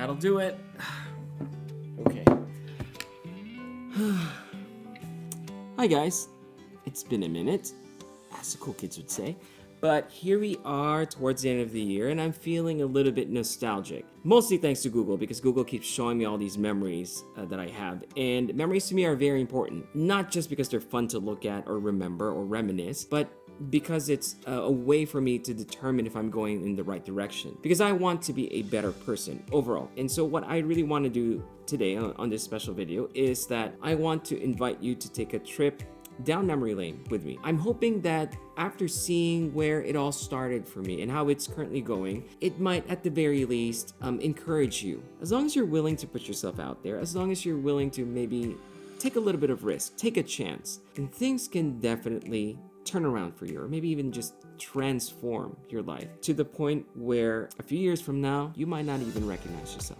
That'll do it. Okay. Hi guys. It's been a minute, as the cool kids would say. But here we are towards the end of the year, and I'm feeling a little bit nostalgic. Mostly thanks to Google, because Google keeps showing me all these memories that I have. And memories to me are very important. Not just because they're fun to look at or remember or reminisce, but because it's a way for me to determine if I'm going in the right direction. Because I want to be a better person overall. And so what I really want to do today on this special video is that I want to invite you to take a trip down memory lane with me. I'm hoping that after seeing where it all started for me and how it's currently going, it might at the very least encourage you. As long as you're willing to put yourself out there, as long as you're willing to maybe take a little bit of risk, take a chance, and things can definitely turn around for you, or maybe even just transform your life to the point where a few years from now, you might not even recognize yourself.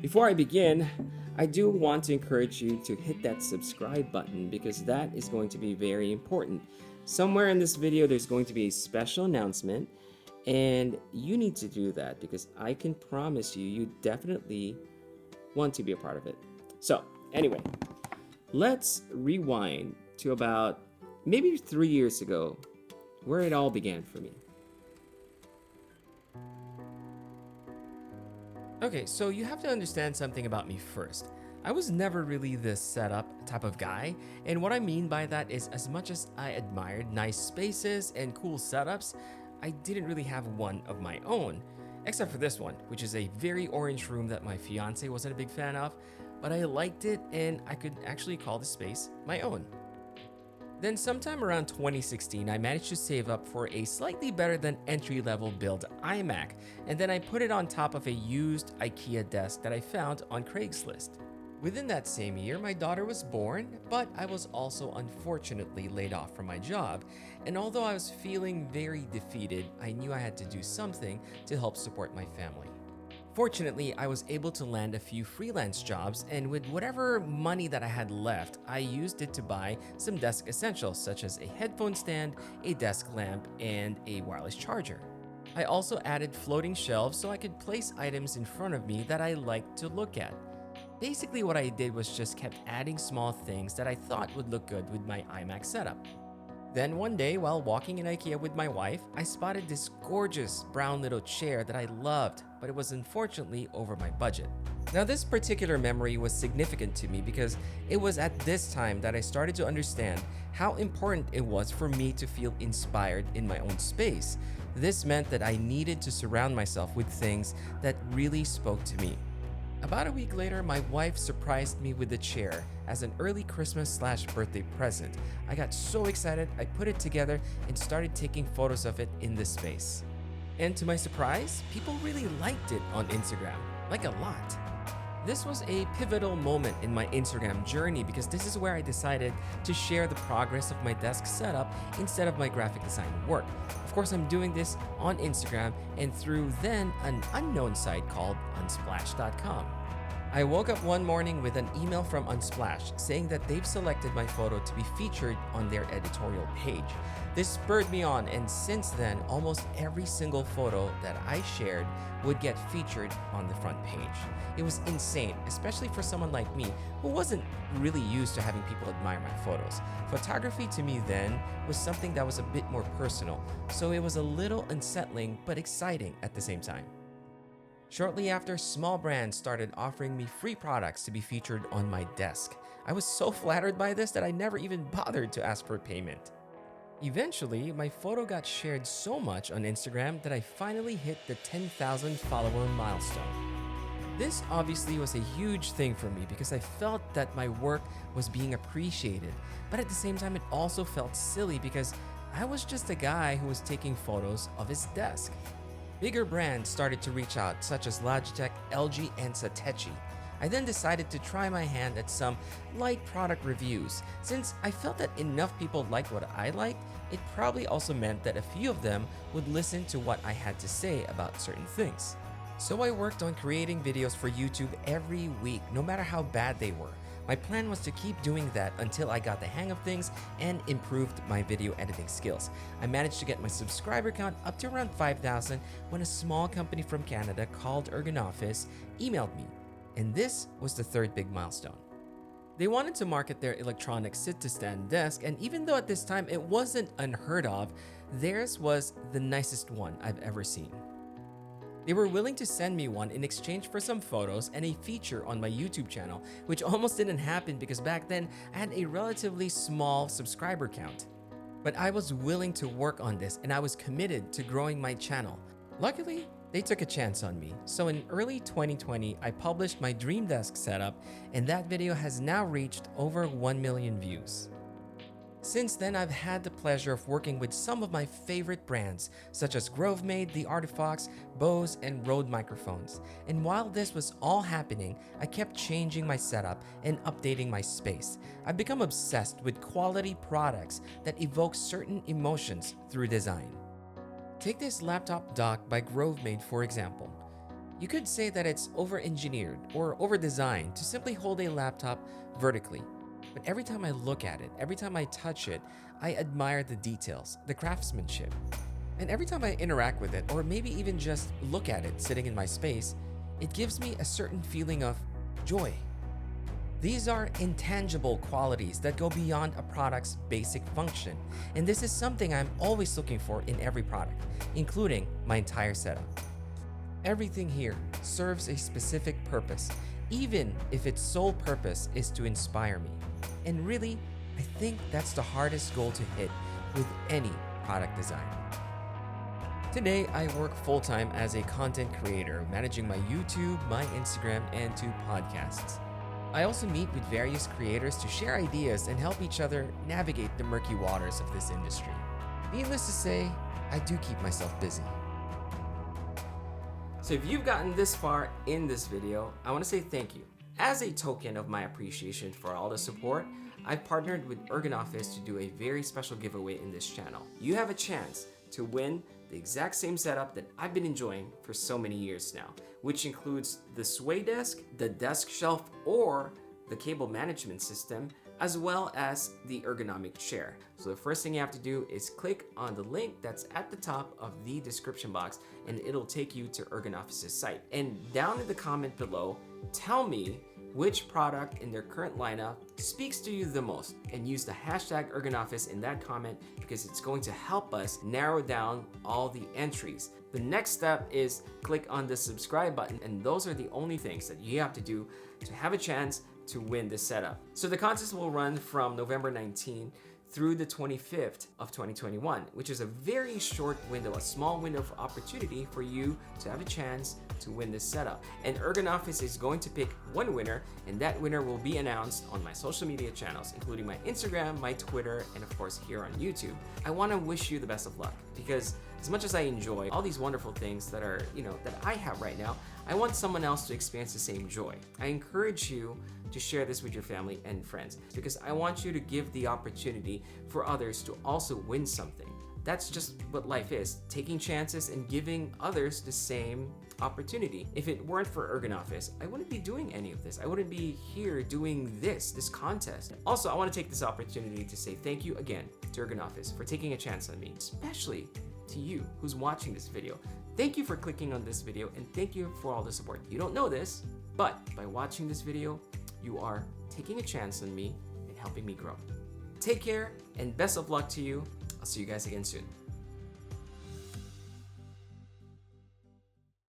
Before I begin, I do want to encourage you to hit that subscribe button because that is going to be very important. Somewhere in this video, there's going to be a special announcement, and you need to do that because I can promise you, you definitely want to be a part of it. So anyway, let's rewind to about maybe 3 years ago, where it all began for me. Okay, so you have to understand something about me first. I was never really this setup type of guy, and what I mean by that is as much as I admired nice spaces and cool setups, I didn't really have one of my own. Except for this one, which is a very orange room that my fiance wasn't a big fan of, but I liked it and I could actually call the space my own. Then sometime around 2016, I managed to save up for a slightly better than entry-level build iMac, and then I put it on top of a used IKEA desk that I found on Craigslist. Within that same year, my daughter was born, but I was also unfortunately laid off from my job, and although I was feeling very defeated, I knew I had to do something to help support my family. Fortunately, I was able to land a few freelance jobs, and with whatever money that I had left, I used it to buy some desk essentials such as a headphone stand, a desk lamp, and a wireless charger. I also added floating shelves so I could place items in front of me that I liked to look at. Basically what I did was just kept adding small things that I thought would look good with my iMac setup. Then one day, while walking in IKEA with my wife, I spotted this gorgeous brown little chair that I loved, but it was unfortunately over my budget. Now this particular memory was significant to me because it was at this time that I started to understand how important it was for me to feel inspired in my own space. This meant that I needed to surround myself with things that really spoke to me. About a week later, my wife surprised me with the chair as an early Christmas/birthday present. I got so excited, I put it together and started taking photos of it in this space. And to my surprise, people really liked it on Instagram, like a lot. This was a pivotal moment in my Instagram journey because this is where I decided to share the progress of my desk setup instead of my graphic design work. Of course, I'm doing this on Instagram and through then an unknown site called Unsplash.com. I woke up one morning with an email from Unsplash saying that they've selected my photo to be featured on their editorial page. This spurred me on, and since then, almost every single photo that I shared would get featured on the front page. It was insane, especially for someone like me who wasn't really used to having people admire my photos. Photography to me then was something that was a bit more personal, so it was a little unsettling but exciting at the same time. Shortly after, small brands started offering me free products to be featured on my desk. I was so flattered by this that I never even bothered to ask for payment. Eventually, my photo got shared so much on Instagram that I finally hit the 10,000 follower milestone. This obviously was a huge thing for me because I felt that my work was being appreciated, but at the same time it also felt silly because I was just a guy who was taking photos of his desk. Bigger brands started to reach out, such as Logitech, LG, and Satechi. I then decided to try my hand at some light product reviews. Since I felt that enough people liked what I liked, it probably also meant that a few of them would listen to what I had to say about certain things. So I worked on creating videos for YouTube every week, no matter how bad they were. My plan was to keep doing that until I got the hang of things and improved my video editing skills. I managed to get my subscriber count up to around 5,000 when a small company from Canada called Office emailed me. And this was the third big milestone. They wanted to market their electronic sit-to-stand desk, and even though at this time it wasn't unheard of, theirs was the nicest one I've ever seen. They were willing to send me one in exchange for some photos and a feature on my YouTube channel, which almost didn't happen because back then I had a relatively small subscriber count. But I was willing to work on this and I was committed to growing my channel. Luckily, they took a chance on me. So in early 2020, I published my dream desk setup, and that video has now reached over 1 million views. Since then, I've had the pleasure of working with some of my favorite brands, such as Grovemade, The Artifacts, Bose, and Rode microphones. And while this was all happening, I kept changing my setup and updating my space. I've become obsessed with quality products that evoke certain emotions through design. Take this laptop dock by Grovemade, for example. You could say that it's over-engineered or over-designed to simply hold a laptop vertically. But every time I look at it, every time I touch it, I admire the details, the craftsmanship. And every time I interact with it, or maybe even just look at it sitting in my space, it gives me a certain feeling of joy. These are intangible qualities that go beyond a product's basic function, and this is something I'm always looking for in every product, including my entire setup. Everything here serves a specific purpose, even if its sole purpose is to inspire me. And really, I think that's the hardest goal to hit with any product design. Today, I work full-time as a content creator, managing my YouTube, my Instagram, and 2 podcasts. I also meet with various creators to share ideas and help each other navigate the murky waters of this industry. Needless to say, I do keep myself busy. So if you've gotten this far in this video, I want to say thank you. As a token of my appreciation for all the support, I've partnered with Office to do a very special giveaway in this channel. You have a chance to win the exact same setup that I've been enjoying for so many years now, which includes the sway desk, the desk shelf, or the cable management system, as well as the ergonomic chair. So the first thing you have to do is click on the link that's at the top of the description box, and it'll take you to Office's site. And down in the comment below, tell me which product in their current lineup speaks to you the most, and use the hashtag Office in that comment because it's going to help us narrow down all the entries. The next step is click on the subscribe button, and those are the only things that you have to do to have a chance to win this setup. So the contest will run from November 19 through the 25th of 2021, which is a very short window, a small window of opportunity for you to have a chance to win this setup. And Office is going to pick one winner, and that winner will be announced on my social media channels, including my Instagram, my Twitter, and of course here on YouTube. I want to wish you the best of luck, because as much as I enjoy all these wonderful things that are, that I have right now, I want someone else to experience the same joy. I encourage you to share this with your family and friends, because I want you to give the opportunity for others to also win something. That's just what life is, taking chances and giving others the same opportunity. If it weren't for Office, I wouldn't be doing any of this. I wouldn't be here doing this contest. Also, I want to take this opportunity to say thank you again to Office for taking a chance on me, especially to you who's watching this video. Thank you for clicking on this video, and thank you for all the support. You don't know this, but by watching this video, you are taking a chance on me and helping me grow. Take care, and best of luck to you. I'll see you guys again soon.